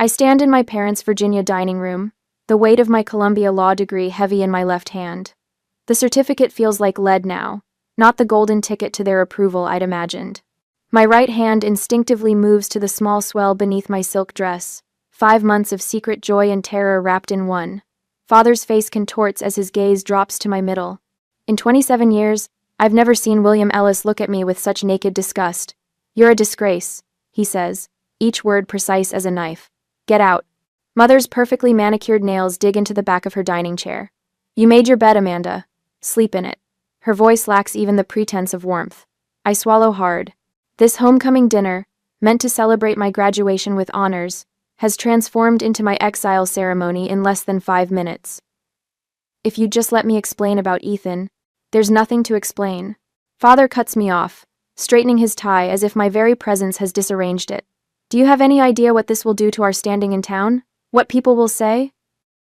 I stand in my parents' Virginia dining room, the weight of my Columbia law degree heavy in my left hand. The certificate feels like lead now, not the golden ticket to their approval I'd imagined. My right hand instinctively moves to the small swell beneath my silk dress. 5 months of secret joy and terror wrapped in one. Father's face contorts as his gaze drops to my middle. In 27 years, I've never seen William Ellis look at me with such naked disgust. "You're a disgrace," he says, each word precise as a knife. "Get out." Mother's perfectly manicured nails dig into the back of her dining chair. "You made your bed, Amanda. Sleep in it." Her voice lacks even the pretense of warmth. I swallow hard. This homecoming dinner, meant to celebrate my graduation with honors, has transformed into my exile ceremony in less than 5 minutes. "If you'd just let me explain about Ethan." "There's nothing to explain." Father cuts me off, straightening his tie as if my very presence has disarranged it. "Do you have any idea what this will do to our standing in town? What people will say?"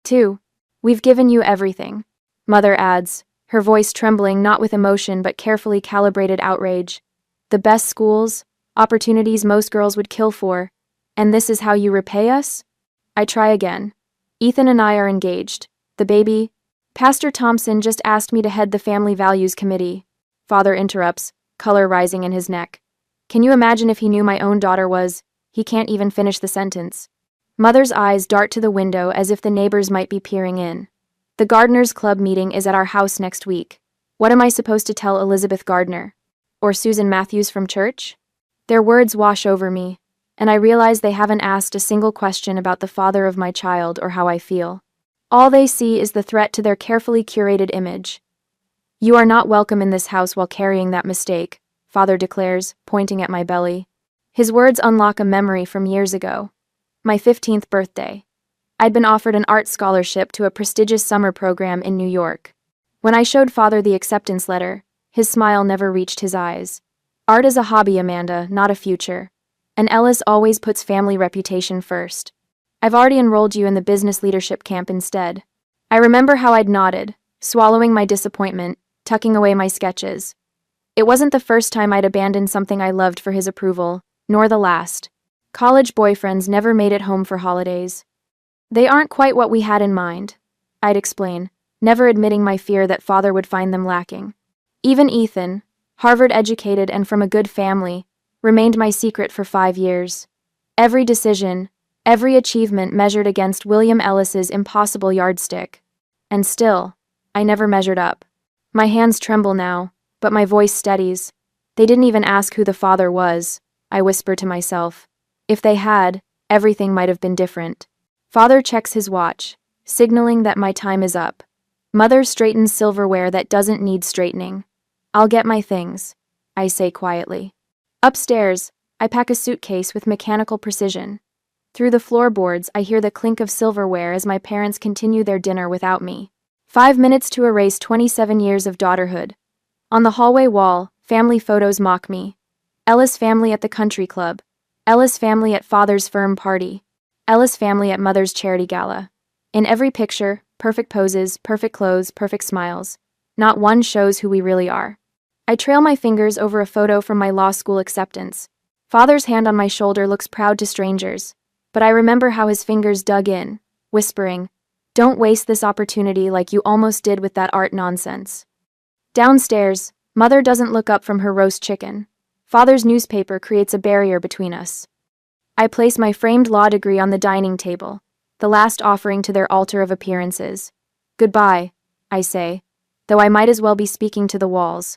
2. "We've given you everything," Mother adds, her voice trembling not with emotion but carefully calibrated outrage. "The best schools, opportunities most girls would kill for, and this is how you repay us?" I try again. "Ethan and I are engaged. The baby—" "Pastor Thompson just asked me to head the Family Values Committee." Father interrupts, color rising in his neck. "Can you imagine if he knew my own daughter was—" He can't even finish the sentence. Mother's eyes dart to the window as if the neighbors might be peering in. "The Gardeners Club meeting is at our house next week. What am I supposed to tell Elizabeth Gardner? Or Susan Matthews from church?" Their words wash over me, and I realize they haven't asked a single question about the father of my child or how I feel. All they see is the threat to their carefully curated image. "You are not welcome in this house while carrying that mistake," Father declares, pointing at my belly. His words unlock a memory from years ago. My 15th birthday. I'd been offered an art scholarship to a prestigious summer program in New York. When I showed Father the acceptance letter, his smile never reached his eyes. "Art is a hobby, Amanda, not a future. And Ellis always puts family reputation first. I've already enrolled you in the business leadership camp instead." I remember how I'd nodded, swallowing my disappointment, tucking away my sketches. It wasn't the first time I'd abandoned something I loved for his approval, nor the last. College boyfriends never made it home for holidays. "They aren't quite what we had in mind," I'd explain, never admitting my fear that Father would find them lacking. Even Ethan, Harvard-educated and from a good family, remained my secret for 5 years. Every decision, every achievement measured against William Ellis's impossible yardstick. And still, I never measured up. My hands tremble now, but my voice steadies. "They didn't even ask who the father was," I whisper to myself. "If they had, everything might have been different." Father checks his watch, signaling that my time is up. Mother straightens silverware that doesn't need straightening. "I'll get my things," I say quietly. Upstairs, I pack a suitcase with mechanical precision. Through the floorboards, I hear the clink of silverware as my parents continue their dinner without me. 5 minutes to erase 27 years of daughterhood. On the hallway wall, family photos mock me. Ellis family at the country club. Ellis family at Father's firm party. Ellis family at Mother's charity gala. In every picture, perfect poses, perfect clothes, perfect smiles. Not one shows who we really are. I trail my fingers over a photo from my law school acceptance. Father's hand on my shoulder looks proud to strangers, but I remember how his fingers dug in, whispering, "Don't waste this opportunity like you almost did with that art nonsense." Downstairs, Mother doesn't look up from her roast chicken. Father's newspaper creates a barrier between us. I place my framed law degree on the dining table, the last offering to their altar of appearances. "Goodbye," I say, though I might as well be speaking to the walls.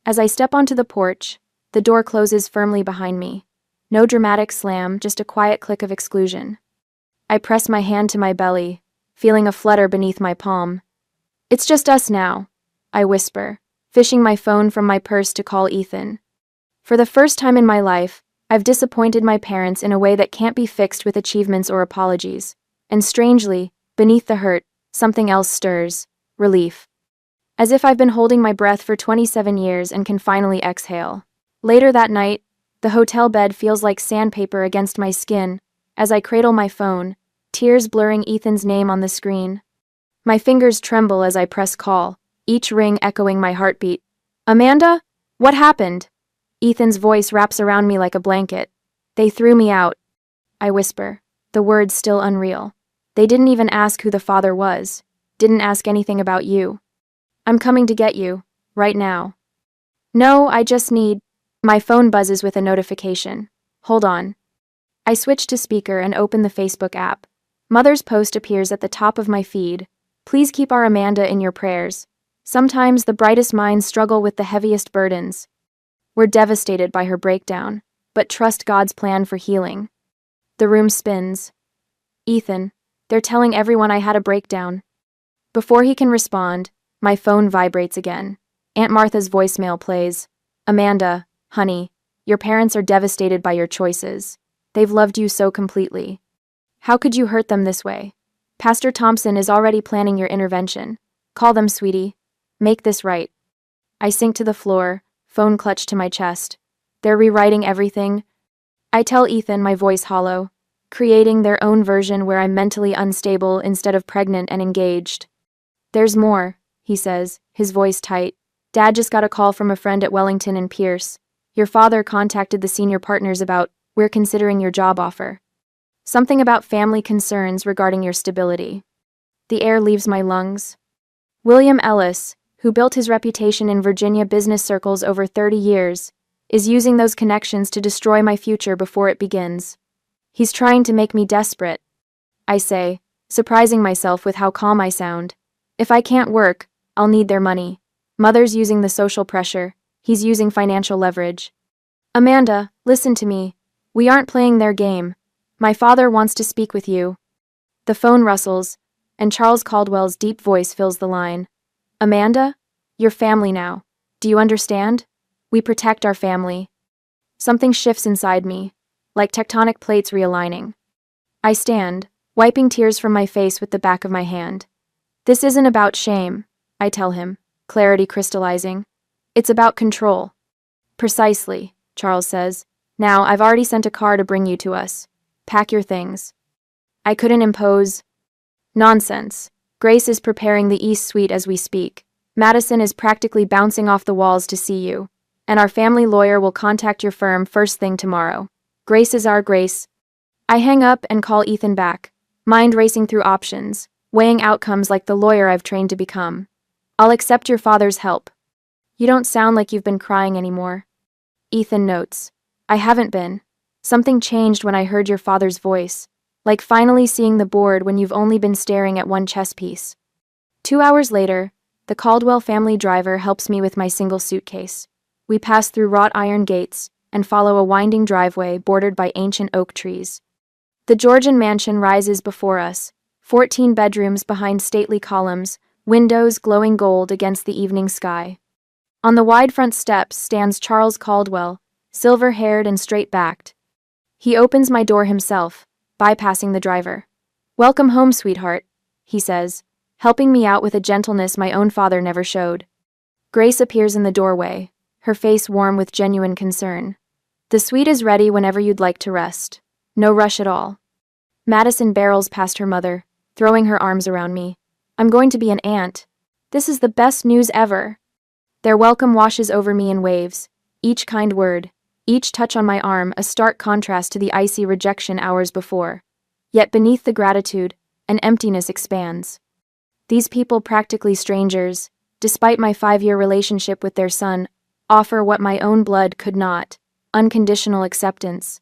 As I step onto the porch, the door closes firmly behind me. No dramatic slam, just a quiet click of exclusion. I press my hand to my belly, feeling a flutter beneath my palm. "It's just us now," I whisper, fishing my phone from my purse to call Ethan. For the first time in my life, I've disappointed my parents in a way that can't be fixed with achievements or apologies. And strangely, beneath the hurt, something else stirs: relief. As if I've been holding my breath for 27 years and can finally exhale. Later that night, the hotel bed feels like sandpaper against my skin as I cradle my phone, tears blurring Ethan's name on the screen. My fingers tremble as I press call, each ring echoing my heartbeat. "Amanda? What happened?" Ethan's voice wraps around me like a blanket. "They threw me out," I whisper, the words still unreal. They didn't even ask who the father was. Didn't ask anything about you. I'm coming to get you. Right now. No, I just need... My phone buzzes with a notification. Hold on. I switch to speaker and open the Facebook app. Mother's post appears at the top of my feed. Please keep our Amanda in your prayers. Sometimes the brightest minds struggle with the heaviest burdens. We're devastated by her breakdown, but trust God's plan for healing. The room spins. Ethan, they're telling everyone I had a breakdown. Before he can respond, my phone vibrates again. Aunt Martha's voicemail plays. Amanda, honey, your parents are devastated by your choices. They've loved you so completely. How could you hurt them this way? Pastor Thompson is already planning your intervention. Call them, sweetie. Make this right. I sink to the floor, phone clutched to my chest. They're rewriting everything. I tell Ethan, my voice hollow, creating their own version where I'm mentally unstable instead of pregnant and engaged. There's more, he says, his voice tight. Dad just got a call from a friend at Wellington and Pierce. Your father contacted the senior partners about, we're considering your job offer. Something about family concerns regarding your stability. The air leaves my lungs. William Ellis, who built his reputation in Virginia business circles over 30 years, is using those connections to destroy my future before it begins. He's trying to make me desperate. I say, surprising myself with how calm I sound. If I can't work, I'll need their money. Mother's using the social pressure. He's using financial leverage. Amanda, listen to me. We aren't playing their game. My father wants to speak with you. The phone rustles, and Charles Caldwell's deep voice fills the line. Amanda, you're family now. Do you understand? We protect our family. Something shifts inside me, like tectonic plates realigning. I stand, wiping tears from my face with the back of my hand. This isn't about shame, I tell him, clarity crystallizing. It's about control. Precisely, Charles says. Now, I've already sent a car to bring you to us. Pack your things. I couldn't impose. Nonsense. Grace is preparing the East Suite as we speak. Madison is practically bouncing off the walls to see you. And our family lawyer will contact your firm first thing tomorrow. Grace is our Grace. I hang up and call Ethan back, mind racing through options, weighing outcomes like the lawyer I've trained to become. I'll accept your father's help. You don't sound like you've been crying anymore. Ethan notes. I haven't been. Something changed when I heard your father's voice, like finally seeing the board when you've only been staring at one chess piece. 2 hours later, the Caldwell family driver helps me with my single suitcase. We pass through wrought iron gates and follow a winding driveway bordered by ancient oak trees. The Georgian mansion rises before us, 14 bedrooms behind stately columns, windows glowing gold against the evening sky. On the wide front steps stands Charles Caldwell, silver-haired and straight-backed. He opens my door himself, bypassing the driver. Welcome home, sweetheart, he says, helping me out with a gentleness my own father never showed. Grace appears in the doorway, her face warm with genuine concern. The suite is ready whenever you'd like to rest. No rush at all. Madison barrels past her mother, throwing her arms around me. I'm going to be an aunt. This is the best news ever. Their welcome washes over me in waves, each kind word, each touch on my arm a stark contrast to the icy rejection hours before. Yet beneath the gratitude, an emptiness expands. These people, practically strangers, despite my 5-year relationship with their son, offer what my own blood could not, unconditional acceptance.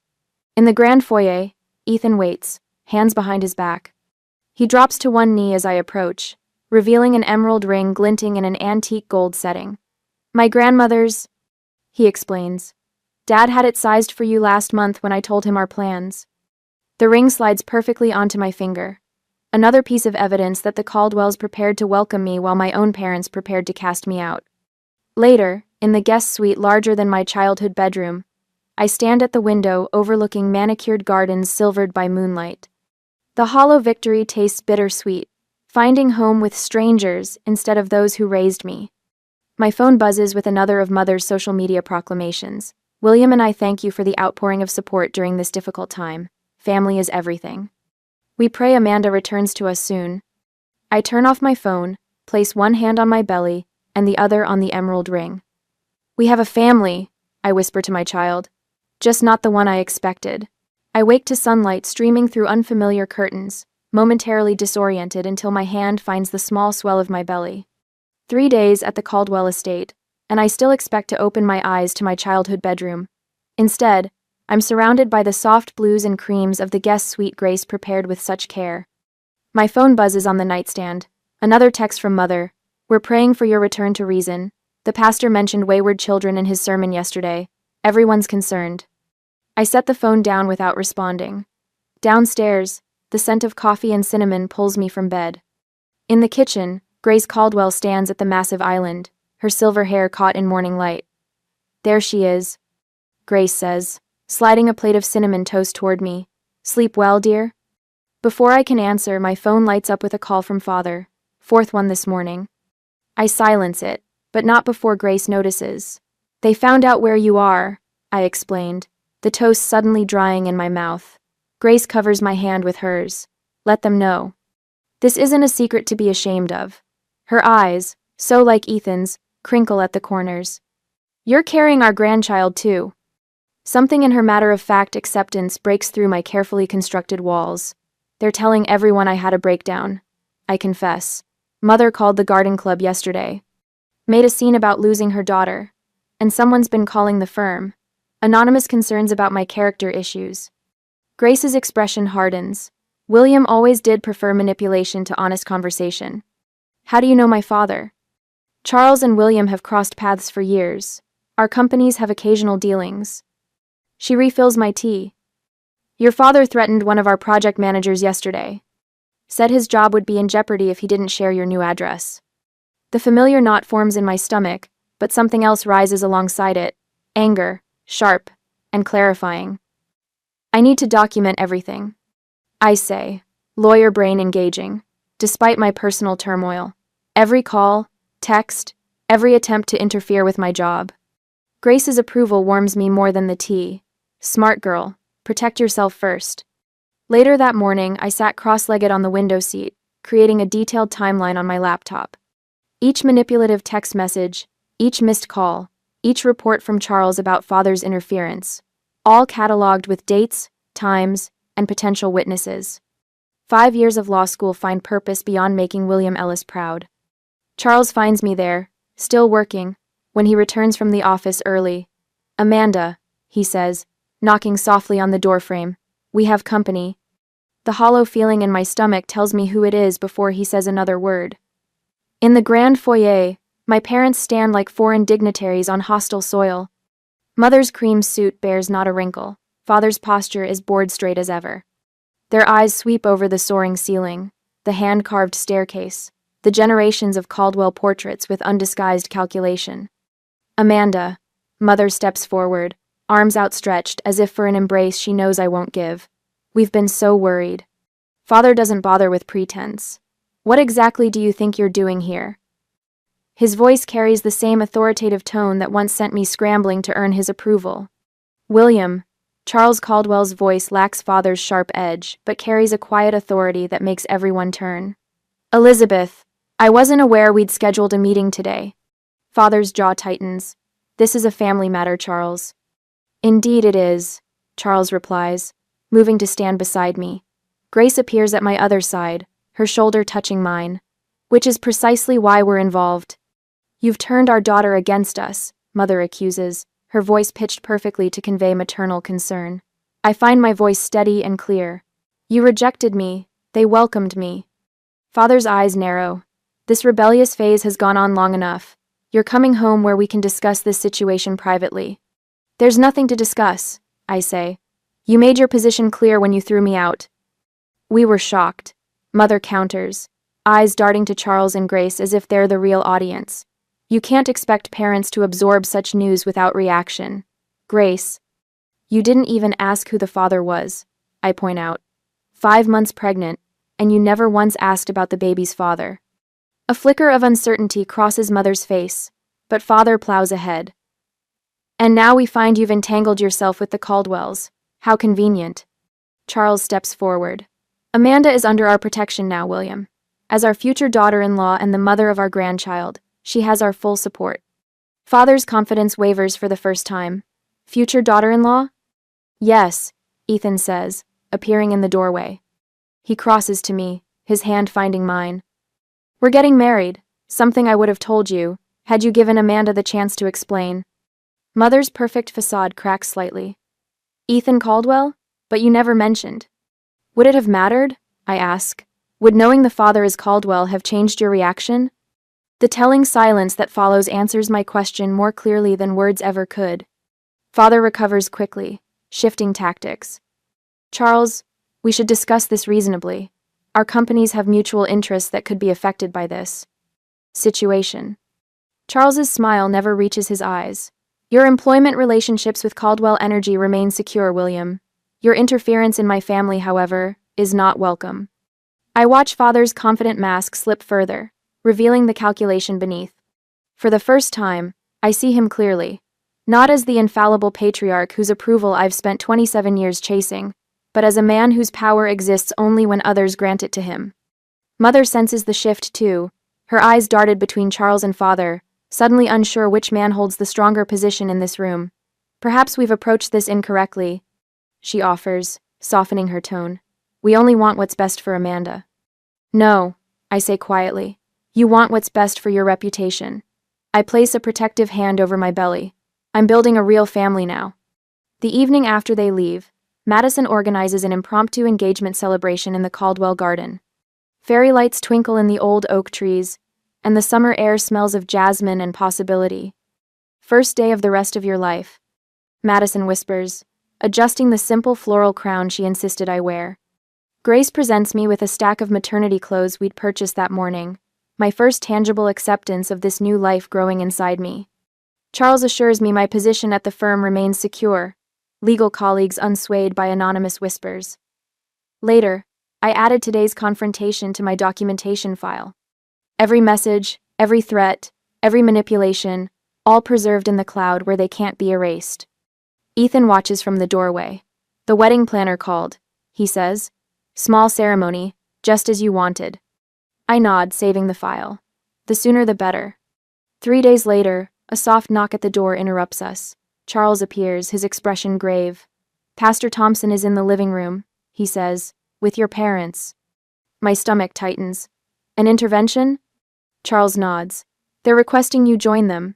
In the grand foyer, Ethan waits, hands behind his back. He drops to one knee as I approach, revealing an emerald ring glinting in an antique gold setting. My grandmother's, he explains. Dad had it sized for you last month when I told him our plans. The ring slides perfectly onto my finger. Another piece of evidence that the Caldwells prepared to welcome me while my own parents prepared to cast me out. Later, in the guest suite larger than my childhood bedroom, I stand at the window overlooking manicured gardens silvered by moonlight. The hollow victory tastes bittersweet, finding home with strangers instead of those who raised me. My phone buzzes with another of Mother's social media proclamations. William and I thank you for the outpouring of support during this difficult time. Family is everything. We pray Amanda returns to us soon. I turn off my phone, place one hand on my belly, and the other on the emerald ring. We have a family, I whisper to my child. Just not the one I expected. I wake to sunlight streaming through unfamiliar curtains, momentarily disoriented until my hand finds the small swell of my belly. 3 days at the Caldwell estate, and I still expect to open my eyes to my childhood bedroom. Instead, I'm surrounded by the soft blues and creams of the guest suite Grace prepared with such care. My phone buzzes on the nightstand. Another text from Mother. We're praying for your return to reason. The pastor mentioned wayward children in his sermon yesterday. Everyone's concerned. I set the phone down without responding. Downstairs, the scent of coffee and cinnamon pulls me from bed. In the kitchen, Grace Caldwell stands at the massive island, her silver hair caught in morning light. There she is, Grace says, sliding a plate of cinnamon toast toward me. Sleep well, dear? Before I can answer, my phone lights up with a call from Father. 4th one this morning. I silence it, but not before Grace notices. They found out where you are, I explained, the toast suddenly drying in my mouth. Grace covers my hand with hers. Let them know. This isn't a secret to be ashamed of. Her eyes, so like Ethan's, crinkle at the corners. You're carrying our grandchild too. Something in her matter-of-fact acceptance breaks through my carefully constructed walls. They're telling everyone I had a breakdown. I confess. Mother called the garden club yesterday. Made a scene about losing her daughter. And someone's been calling the firm. Anonymous concerns about my character issues. Grace's expression hardens. William always did prefer manipulation to honest conversation. How do you know my father? Charles and William have crossed paths for years. Our companies have occasional dealings. She refills my tea. Your father threatened one of our project managers yesterday. Said his job would be in jeopardy if he didn't share your new address. The familiar knot forms in my stomach, but something else rises alongside it. Anger, sharp, and clarifying. I need to document everything. I say, lawyer brain engaging, despite my personal turmoil. Every call, text, every attempt to interfere with my job. Grace's approval warms me more than the tea. Smart girl, protect yourself first. Later that morning, I sat cross-legged on the window seat, creating a detailed timeline on my laptop. Each manipulative text message, each missed call, each report from Charles about father's interference, all cataloged with dates, times, and potential witnesses. 5 years of law school find purpose beyond making William Ellis proud. Charles finds me there, still working, when he returns from the office early. Amanda, he says, knocking softly on the doorframe. We have company. The hollow feeling in my stomach tells me who it is before he says another word. In the grand foyer, my parents stand like foreign dignitaries on hostile soil. Mother's cream suit bears not a wrinkle. Father's posture is board straight as ever. Their eyes sweep over the soaring ceiling, the hand-carved staircase, the generations of Caldwell portraits with undisguised calculation. Amanda, Mother steps forward, arms outstretched as if for an embrace she knows I won't give. We've been so worried. Father doesn't bother with pretense. What exactly do you think you're doing here? His voice carries the same authoritative tone that once sent me scrambling to earn his approval. William, Charles Caldwell's voice lacks Father's sharp edge, but carries a quiet authority that makes everyone turn. Elizabeth, I wasn't aware we'd scheduled a meeting today. Father's jaw tightens. This is a family matter, Charles. Indeed it is, Charles replies, moving to stand beside me. Grace appears at my other side, her shoulder touching mine. Which is precisely why we're involved. You've turned our daughter against us, Mother accuses, her voice pitched perfectly to convey maternal concern. I find my voice steady and clear. You rejected me, they welcomed me. Father's eyes narrow. This rebellious phase has gone on long enough. You're coming home where we can discuss this situation privately. There's nothing to discuss, I say. You made your position clear when you threw me out. We were shocked. Mother counters, eyes darting to Charles and Grace as if they're the real audience. You can't expect parents to absorb such news without reaction. Grace. You didn't even ask who the father was, I point out. 5 months pregnant, and you never once asked about the baby's father. A flicker of uncertainty crosses Mother's face, but Father plows ahead. And now we find you've entangled yourself with the Caldwells. How convenient. Charles steps forward. Amanda is under our protection now, William. As our future daughter-in-law and the mother of our grandchild, she has our full support. Father's confidence wavers for the first time. Future daughter-in-law? Yes, Ethan says, appearing in the doorway. He crosses to me, his hand finding mine. We're getting married, something I would have told you, had you given Amanda the chance to explain. Mother's perfect facade cracks slightly. Ethan Caldwell? But you never mentioned. Would it have mattered? I ask. Would knowing the father is Caldwell have changed your reaction? The telling silence that follows answers my question more clearly than words ever could. Father recovers quickly, shifting tactics. Charles, we should discuss this reasonably. Our companies have mutual interests that could be affected by this situation. Charles's smile never reaches his eyes. Your employment relationships with Caldwell Energy remain secure, William. Your interference in my family, however, is not welcome. I watch Father's confident mask slip further, revealing the calculation beneath. For the first time, I see him clearly. Not as the infallible patriarch whose approval I've spent 27 years chasing, but as a man whose power exists only when others grant it to him. Mother senses the shift too. Her eyes darted between Charles and Father, suddenly unsure which man holds the stronger position in this room. Perhaps we've approached this incorrectly, she offers, softening her tone. We only want what's best for Amanda. No, I say quietly. You want what's best for your reputation. I place a protective hand over my belly. I'm building a real family now. The evening after they leave, Madison organizes an impromptu engagement celebration in the Caldwell garden. Fairy lights twinkle in the old oak trees, and the summer air smells of jasmine and possibility. First day of the rest of your life, Madison whispers, adjusting the simple floral crown she insisted I wear. Grace presents me with a stack of maternity clothes we'd purchased that morning, my first tangible acceptance of this new life growing inside me. Charles assures me my position at the firm remains secure, legal colleagues unswayed by anonymous whispers. Later, I added today's confrontation to my documentation file. Every message, every threat, every manipulation, all preserved in the cloud where they can't be erased. Ethan watches from the doorway. The wedding planner called, he says. Small ceremony, just as you wanted. I nod, saving the file. The sooner the better. 3 days later, a soft knock at the door interrupts us. Charles appears, his expression grave. Pastor Thompson is in the living room, he says, with your parents. My stomach tightens. An intervention? Charles nods. They're requesting you join them.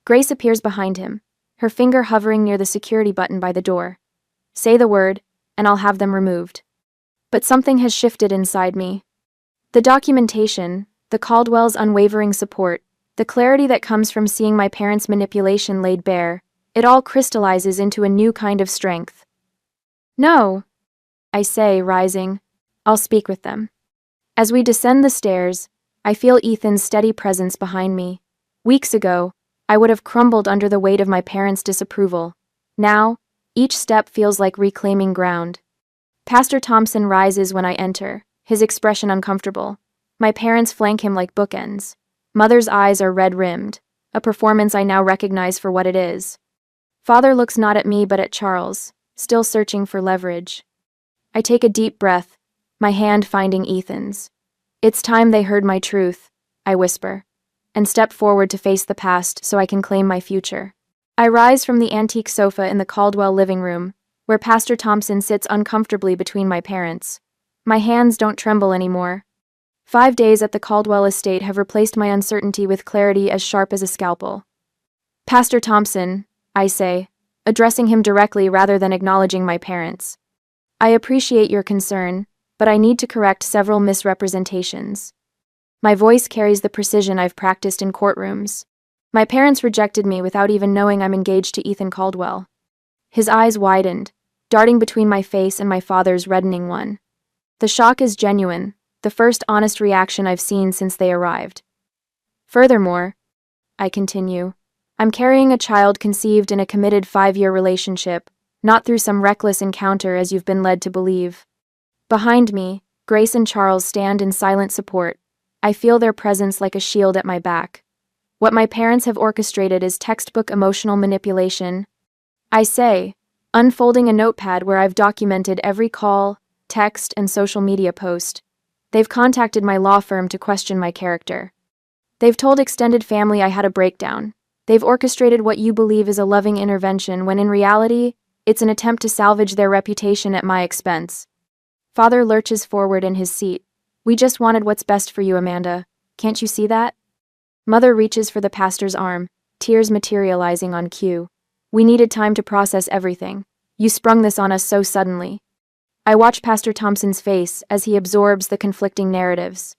Grace appears behind him, her finger hovering near the security button by the door. Say the word, and I'll have them removed. But something has shifted inside me. The documentation, the Caldwell's unwavering support, the clarity that comes from seeing my parents' manipulation laid bare, it all crystallizes into a new kind of strength. No, I say, rising. I'll speak with them. As we descend the stairs, I feel Ethan's steady presence behind me. Weeks ago, I would have crumbled under the weight of my parents' disapproval. Now, each step feels like reclaiming ground. Pastor Thompson rises when I enter, his expression uncomfortable. My parents flank him like bookends. Mother's eyes are red-rimmed, a performance I now recognize for what it is. Father looks not at me but at Charles, still searching for leverage. I take a deep breath, my hand finding Ethan's. It's time they heard my truth, I whisper, and step forward to face the past so I can claim my future. I rise from the antique sofa in the Caldwell living room, where Pastor Thompson sits uncomfortably between my parents. My hands don't tremble anymore. 5 days at the Caldwell estate have replaced my uncertainty with clarity as sharp as a scalpel. Pastor Thompson, I say, addressing him directly rather than acknowledging my parents. I appreciate your concern, but I need to correct several misrepresentations. My voice carries the precision I've practiced in courtrooms. My parents rejected me without even knowing I'm engaged to Ethan Caldwell. His eyes widened, darting between my face and my father's reddening one. The shock is genuine, the first honest reaction I've seen since they arrived. Furthermore, I continue, I'm carrying a child conceived in a committed 5-year relationship, not through some reckless encounter as you've been led to believe. Behind me, Grace and Charles stand in silent support. I feel their presence like a shield at my back. What my parents have orchestrated is textbook emotional manipulation. I say, unfolding a notepad where I've documented every call, text, and social media post. They've contacted my law firm to question my character. They've told extended family I had a breakdown. They've orchestrated what you believe is a loving intervention when in reality, It's an attempt to salvage their reputation at my expense. Father lurches forward in his seat. We just wanted what's best for you, Amanda. Can't you see that? Mother reaches for the pastor's arm, tears materializing on cue. We needed time to process everything. You sprung this on us so suddenly. I watch Pastor Thompson's face as he absorbs the conflicting narratives.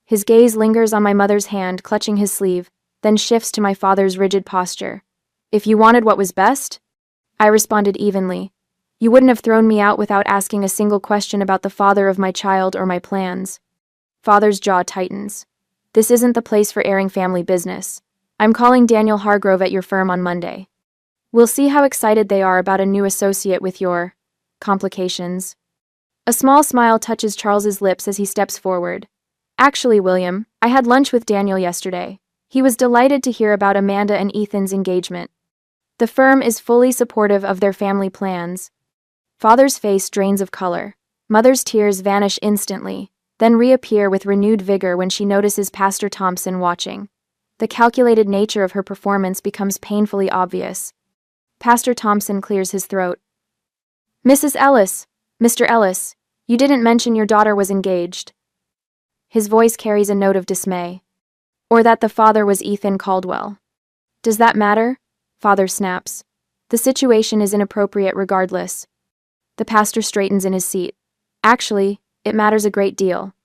His gaze lingers on my mother's hand, clutching his sleeve, then shifts to my father's rigid posture. If you wanted what was best? I responded evenly. You wouldn't have thrown me out without asking a single question about the father of my child or my plans. Father's jaw tightens. This isn't the place for airing family business. I'm calling Daniel Hargrove at your firm on Monday. We'll see how excited they are about a new associate with your complications. A small smile touches Charles's lips as he steps forward. Actually, William, I had lunch with Daniel yesterday. He was delighted to hear about Amanda and Ethan's engagement. The firm is fully supportive of their family plans. Father's face drains of color. Mother's tears vanish instantly, then reappear with renewed vigor when she notices Pastor Thompson watching. The calculated nature of her performance becomes painfully obvious. Pastor Thompson clears his throat. Mrs. Ellis, Mr. Ellis, you didn't mention your daughter was engaged. His voice carries a note of dismay. Or that the father was Ethan Caldwell. Does that matter? Father snaps. The situation is inappropriate regardless. The pastor straightens in his seat. Actually, it matters a great deal.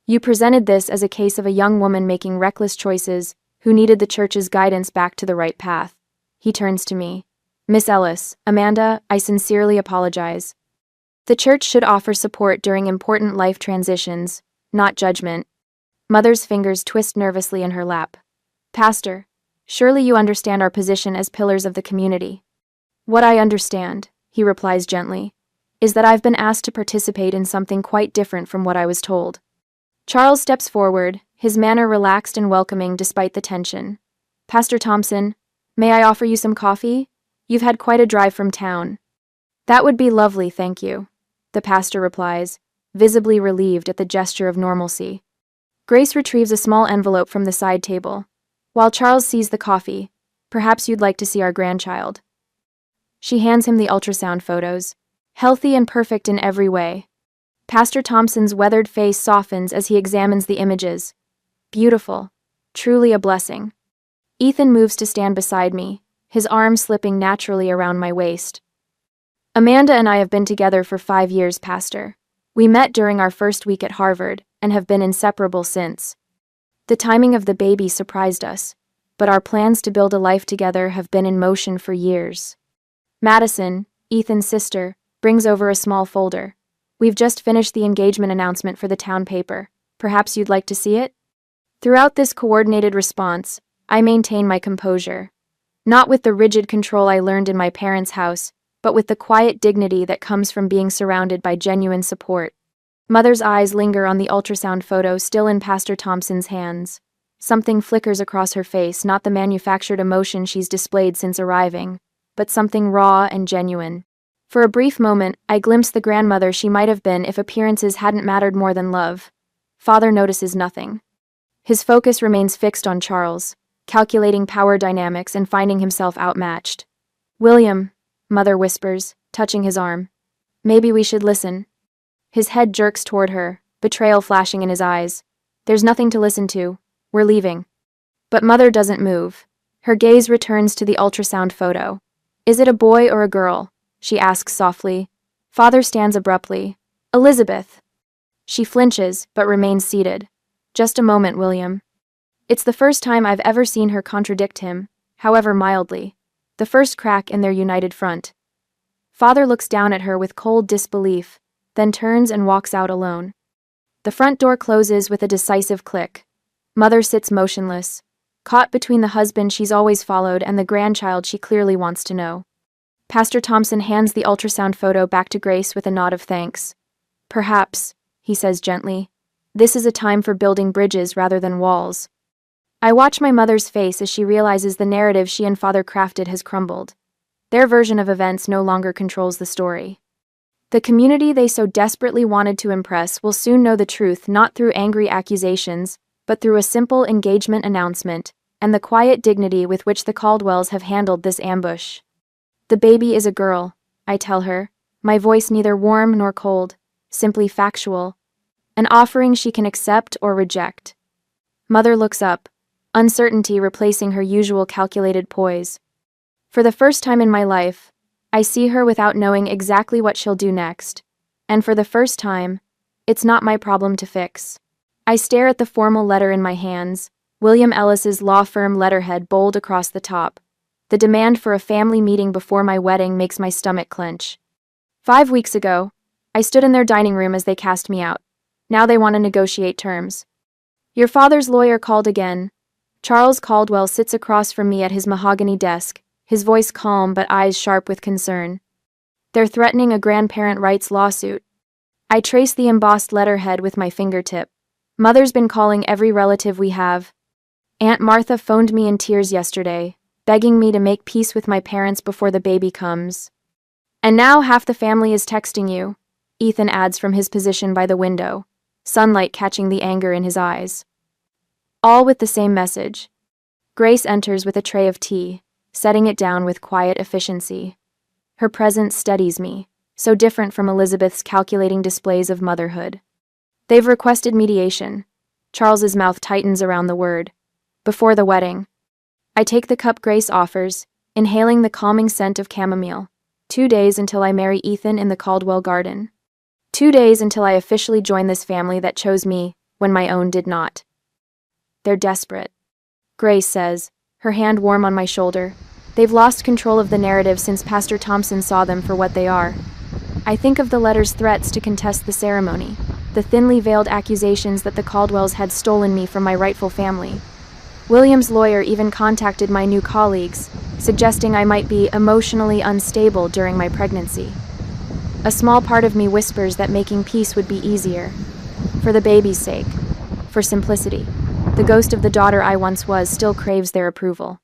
You presented this as a case of a young woman making reckless choices who needed the church's guidance back to the right path. He turns to me. Miss Ellis, Amanda, I sincerely apologize. The church should offer support during important life transitions, not judgment. Mother's fingers twist nervously in her lap. Pastor, surely you understand our position as pillars of the community. What I understand, he replies gently, is that I've been asked to participate in something quite different from what I was told. Charles steps forward, his manner relaxed and welcoming despite the tension. Pastor Thompson, may I offer you some coffee? You've had quite a drive from town. That would be lovely, thank you, the pastor replies, visibly relieved at the gesture of normalcy. Grace retrieves a small envelope from the side table. While Charles sees the coffee, perhaps you'd like to see our grandchild. She hands him the ultrasound photos, healthy and perfect in every way. Pastor Thompson's weathered face softens as he examines the images. Beautiful. Truly a blessing. Ethan moves to stand beside me, his arm slipping naturally around my waist. Amanda and I have been together for 5 years, Pastor. We met during our first week at Harvard and have been inseparable since. The timing of the baby surprised us, but our plans to build a life together have been in motion for years. Madison, Ethan's sister, brings over a small folder. We've just finished the engagement announcement for the town paper. Perhaps you'd like to see it? Throughout this coordinated response, I maintain my composure. Not with the rigid control I learned in my parents' house, but with the quiet dignity that comes from being surrounded by genuine support. Mother's eyes linger on the ultrasound photo still in Pastor Thompson's hands. Something flickers across her face, not the manufactured emotion she's displayed since arriving, but something raw and genuine. For a brief moment, I glimpse the grandmother she might have been if appearances hadn't mattered more than love. Father notices nothing. His focus remains fixed on Charles, calculating power dynamics and finding himself outmatched. William, Mother whispers, touching his arm. Maybe we should listen. His head jerks toward her, betrayal flashing in his eyes. There's nothing to listen to. We're leaving. But Mother doesn't move. Her gaze returns to the ultrasound photo. Is it a boy or a girl? She asks softly. Father stands abruptly. Elizabeth. She flinches, but remains seated. Just a moment, William. It's the first time I've ever seen her contradict him, however mildly. The first crack in their united front. Father looks down at her with cold disbelief, then turns and walks out alone. The front door closes with a decisive click. Mother sits motionless, caught between the husband she's always followed and the grandchild she clearly wants to know. Pastor Thompson hands the ultrasound photo back to Grace with a nod of thanks. Perhaps, he says gently, this is a time for building bridges rather than walls. I watch my mother's face as she realizes the narrative she and Father crafted has crumbled. Their version of events no longer controls the story. The community they so desperately wanted to impress will soon know the truth not through angry accusations, but through a simple engagement announcement, and the quiet dignity with which the Caldwells have handled this ambush. The baby is a girl, I tell her, my voice neither warm nor cold, simply factual. An offering she can accept or reject. Mother looks up, uncertainty replacing her usual calculated poise. For the first time in my life, I see her without knowing exactly what she'll do next. And for the first time, it's not my problem to fix. I stare at the formal letter in my hands, William Ellis's law firm letterhead bold across the top. The demand for a family meeting before my wedding makes my stomach clench. 5 weeks ago, I stood in their dining room as they cast me out. Now they want to negotiate terms. Your father's lawyer called again. Charles Caldwell sits across from me at his mahogany desk, his voice calm but eyes sharp with concern. They're threatening a grandparent rights lawsuit. I trace the embossed letterhead with my fingertip. Mother's been calling every relative we have. Aunt Martha phoned me in tears yesterday, begging me to make peace with my parents before the baby comes. And now half the family is texting you, Ethan adds from his position by the window, sunlight catching the anger in his eyes. All with the same message. Grace enters with a tray of tea, setting it down with quiet efficiency. Her presence steadies me, so different from Elizabeth's calculating displays of motherhood. They've requested mediation. Charles's mouth tightens around the word. Before the wedding. I take the cup Grace offers, inhaling the calming scent of chamomile. 2 days until I marry Ethan in the Caldwell garden. 2 days until I officially join this family that chose me when my own did not. They're desperate. Grace says, her hand warm on my shoulder. They've lost control of the narrative since Pastor Thompson saw them for what they are. I think of the letter's threats to contest the ceremony, the thinly veiled accusations that the Caldwells had stolen me from my rightful family. William's lawyer even contacted my new colleagues, suggesting I might be emotionally unstable during my pregnancy. A small part of me whispers that making peace would be easier. For the baby's sake. For simplicity. The ghost of the daughter I once was still craves their approval.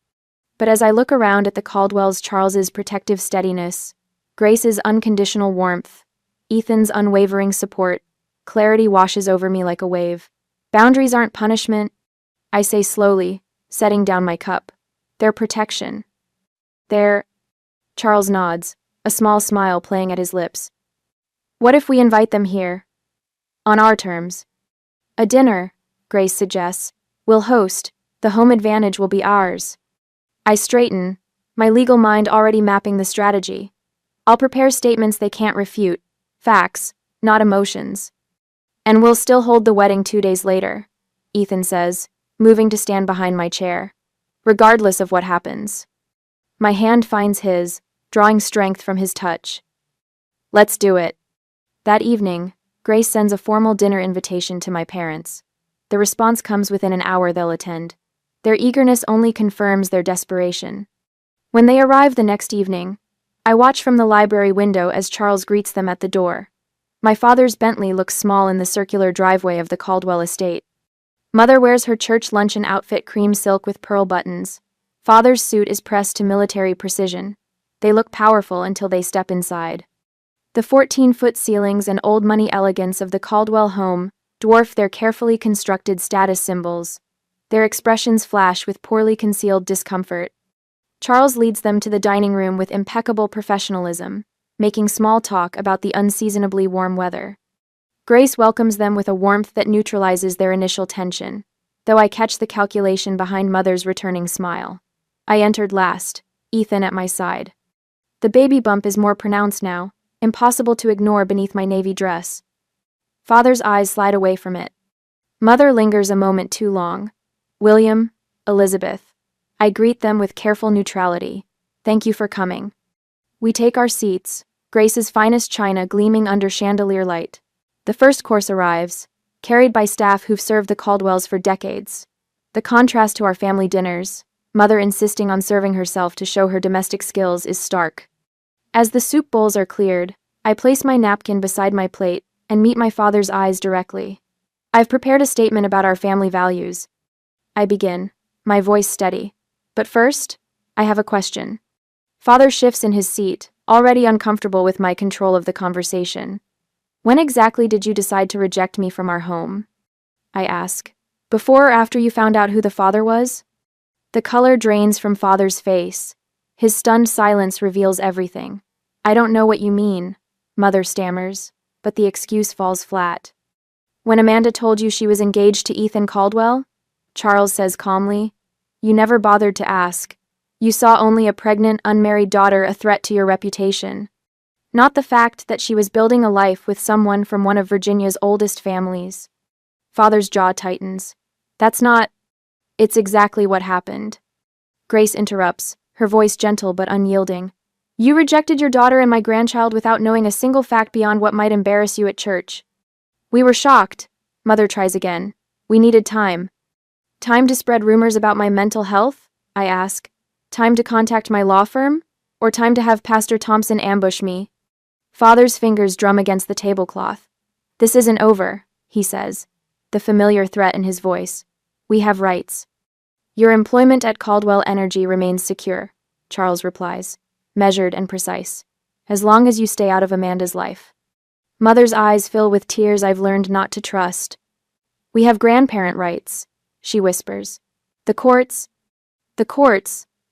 But as I look around at the Caldwells, Charles's protective steadiness, Grace's unconditional warmth, Ethan's unwavering support, clarity washes over me like a wave. Boundaries aren't punishment, I say slowly, setting down my cup. They're protection. They're... Charles nods, a small smile playing at his lips. What if we invite them here? On our terms. A dinner, Grace suggests. We'll host. The home advantage will be ours. I straighten, my legal mind already mapping the strategy. I'll prepare statements they can't refute. Facts, not emotions. And we'll still hold the wedding 2 days later, Ethan says, moving to stand behind my chair. Regardless of what happens. My hand finds his, drawing strength from his touch. Let's do it. That evening, Grace sends a formal dinner invitation to my parents. The response comes within an hour they'll attend. Their eagerness only confirms their desperation. When they arrive the next evening, I watch from the library window as Charles greets them at the door. My father's Bentley looks small in the circular driveway of the Caldwell estate. Mother wears her church luncheon outfit, cream silk with pearl buttons. Father's suit is pressed to military precision. They look powerful until they step inside. The 14-foot ceilings and old money elegance of the Caldwell home dwarf their carefully constructed status symbols. Their expressions flash with poorly concealed discomfort. Charles leads them to the dining room with impeccable professionalism, making small talk about the unseasonably warm weather. Grace welcomes them with a warmth that neutralizes their initial tension, though I catch the calculation behind Mother's returning smile. I entered last, Ethan at my side. The baby bump is more pronounced now, impossible to ignore beneath my navy dress. Father's eyes slide away from it. Mother lingers a moment too long. William, Elizabeth. I greet them with careful neutrality. Thank you for coming. We take our seats, Grace's finest china gleaming under chandelier light. The first course arrives, carried by staff who've served the Caldwells for decades. The contrast to our family dinners, Mother insisting on serving herself to show her domestic skills, is stark. As the soup bowls are cleared, I place my napkin beside my plate and meet my father's eyes directly. I've prepared a statement about our family values. I begin, my voice steady. But first, I have a question. Father shifts in his seat, already uncomfortable with my control of the conversation. When exactly did you decide to reject me from our home? I ask. Before or after you found out who the father was? The color drains from Father's face. His stunned silence reveals everything. I don't know what you mean, Mother stammers, but the excuse falls flat. When Amanda told you she was engaged to Ethan Caldwell? Charles says calmly. You never bothered to ask. You saw only a pregnant, unmarried daughter a threat to your reputation. Not the fact that she was building a life with someone from one of Virginia's oldest families. Father's jaw tightens. That's not... It's exactly what happened. Grace interrupts, her voice gentle but unyielding. You rejected your daughter and my grandchild without knowing a single fact beyond what might embarrass you at church. We were shocked. Mother tries again. We needed time. Time to spread rumors about my mental health? I ask. Time to contact my law firm? Or time to have Pastor Thompson ambush me? Father's fingers drum against the tablecloth. This isn't over, he says, the familiar threat in his voice. We have rights. Your employment at Caldwell Energy remains secure, Charles replies, measured and precise, as long as you stay out of Amanda's life. Mother's eyes fill with tears I've learned not to trust. We have grandparent rights, she whispers. The courts,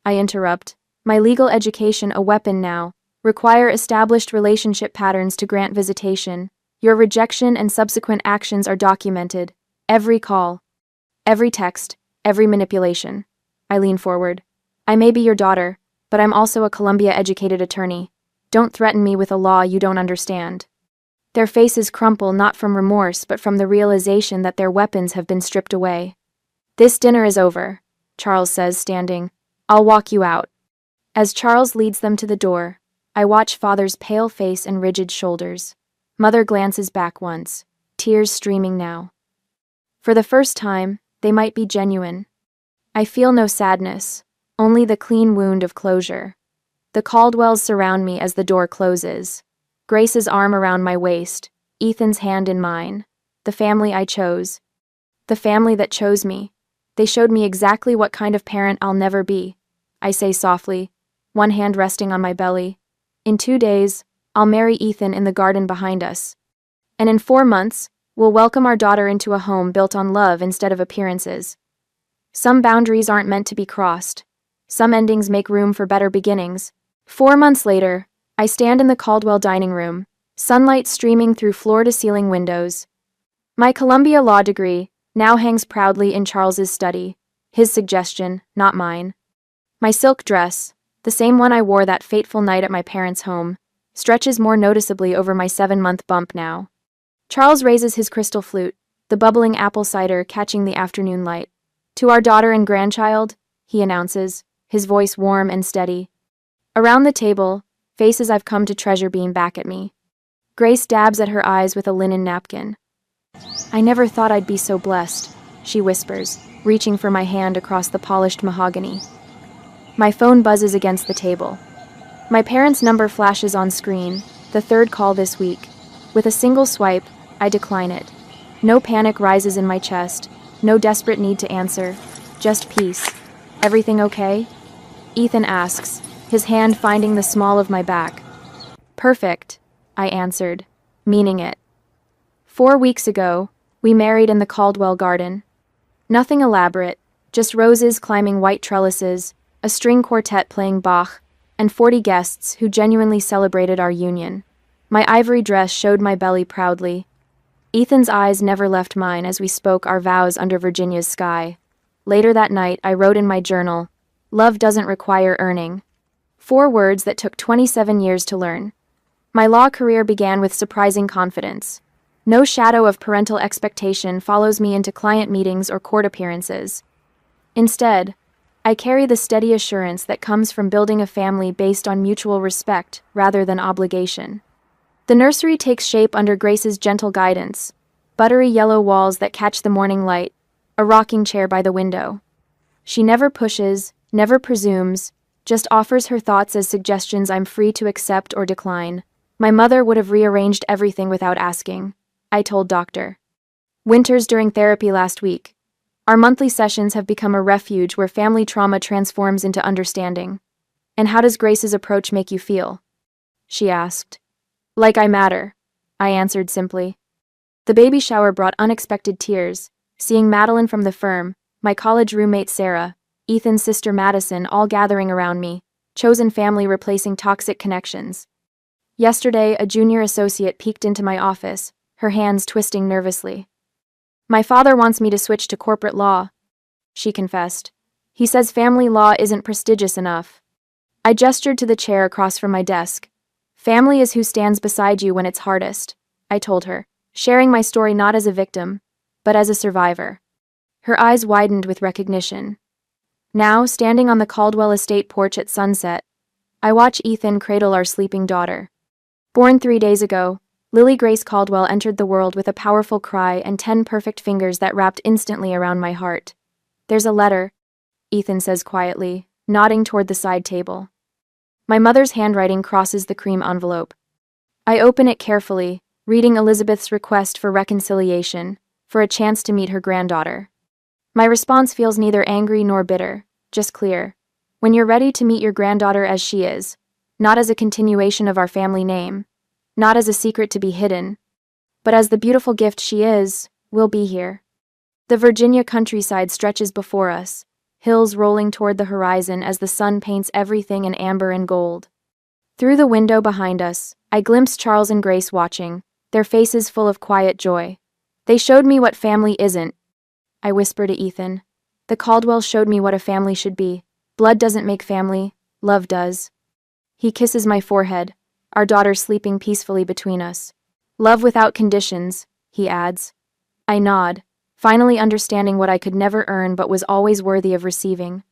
I interrupt, my legal education a weapon now, require established relationship patterns to grant visitation. Your rejection and subsequent actions are documented. Every call, every text, every manipulation. I lean forward. I may be your daughter, but I'm also a Columbia-educated attorney. Don't threaten me with a law you don't understand. Their faces crumple not from remorse but from the realization that their weapons have been stripped away. This dinner is over, Charles says, standing. I'll walk you out. As Charles leads them to the door, I watch Father's pale face and rigid shoulders. Mother glances back once, tears streaming now. For the first time, they might be genuine. I feel no sadness, only the clean wound of closure. The Caldwells surround me as the door closes. Grace's arm around my waist, Ethan's hand in mine. The family I chose. The family that chose me. They showed me exactly what kind of parent I'll never be. I say softly, one hand resting on my belly. In 2 days, I'll marry Ethan in the garden behind us. And in 4 months, we'll welcome our daughter into a home built on love instead of appearances. Some boundaries aren't meant to be crossed. Some endings make room for better beginnings. 4 months later, I stand in the Caldwell dining room, sunlight streaming through floor-to-ceiling windows. My Columbia law degree now hangs proudly in Charles's study, his suggestion, not mine. My silk dress, the same one I wore that fateful night at my parents' home, stretches more noticeably over my 7-month bump now. Charles raises his crystal flute, the bubbling apple cider catching the afternoon light. To our daughter and grandchild, he announces, his voice warm and steady. Around the table, faces I've come to treasure beam back at me. Grace dabs at her eyes with a linen napkin. I never thought I'd be so blessed, she whispers, reaching for my hand across the polished mahogany. My phone buzzes against the table. My parents' number flashes on screen, the 3rd call this week. With a single swipe, I decline it. No panic rises in my chest, no desperate need to answer, just peace. Everything okay? Ethan asks, his hand finding the small of my back. Perfect, I answered, meaning it. 4 weeks ago, we married in the Caldwell garden. Nothing elaborate, just roses climbing white trellises, a string quartet playing Bach, and 40 guests who genuinely celebrated our union. My ivory dress showed my belly proudly. Ethan's eyes never left mine as we spoke our vows under Virginia's sky. Later that night, I wrote in my journal, "Love doesn't require earning." 4 words that took 27 years to learn. My law career began with surprising confidence. No shadow of parental expectation follows me into client meetings or court appearances. Instead, I carry the steady assurance that comes from building a family based on mutual respect rather than obligation. The nursery takes shape under Grace's gentle guidance, buttery yellow walls that catch the morning light, a rocking chair by the window. She never pushes, never presumes, just offers her thoughts as suggestions I'm free to accept or decline. My mother would have rearranged everything without asking, I told Dr. Winters during therapy last week. Our monthly sessions have become a refuge where family trauma transforms into understanding. And how does Grace's approach make you feel? She asked. Like I matter, I answered simply. The baby shower brought unexpected tears, seeing Madeline from the firm, my college roommate Sarah, Ethan's sister Madison all gathering around me, chosen family replacing toxic connections. Yesterday, a junior associate peeked into my office, her hands twisting nervously. My father wants me to switch to corporate law, she confessed. He says family law isn't prestigious enough. I gestured to the chair across from my desk. Family is who stands beside you when it's hardest, I told her, sharing my story not as a victim, but as a survivor. Her eyes widened with recognition. Now, standing on the Caldwell estate porch at sunset, I watch Ethan cradle our sleeping daughter. Born 3 days ago, Lily Grace Caldwell entered the world with a powerful cry and 10 perfect fingers that wrapped instantly around my heart. There's a letter, Ethan says quietly, nodding toward the side table. My mother's handwriting crosses the cream envelope. I open it carefully, reading Elizabeth's request for reconciliation, for a chance to meet her granddaughter. My response feels neither angry nor bitter, just clear. When you're ready to meet your granddaughter as she is, not as a continuation of our family name, not as a secret to be hidden, but as the beautiful gift she is, we'll be here. The Virginia countryside stretches before us, hills rolling toward the horizon as the sun paints everything in amber and gold. Through the window behind us, I glimpse Charles and Grace watching, their faces full of quiet joy. They showed me what family isn't, I whisper to Ethan. The Caldwells showed me what a family should be. Blood doesn't make family, love does. He kisses my forehead, our daughter sleeping peacefully between us. Love without conditions, he adds. I nod, finally understanding what I could never earn but was always worthy of receiving.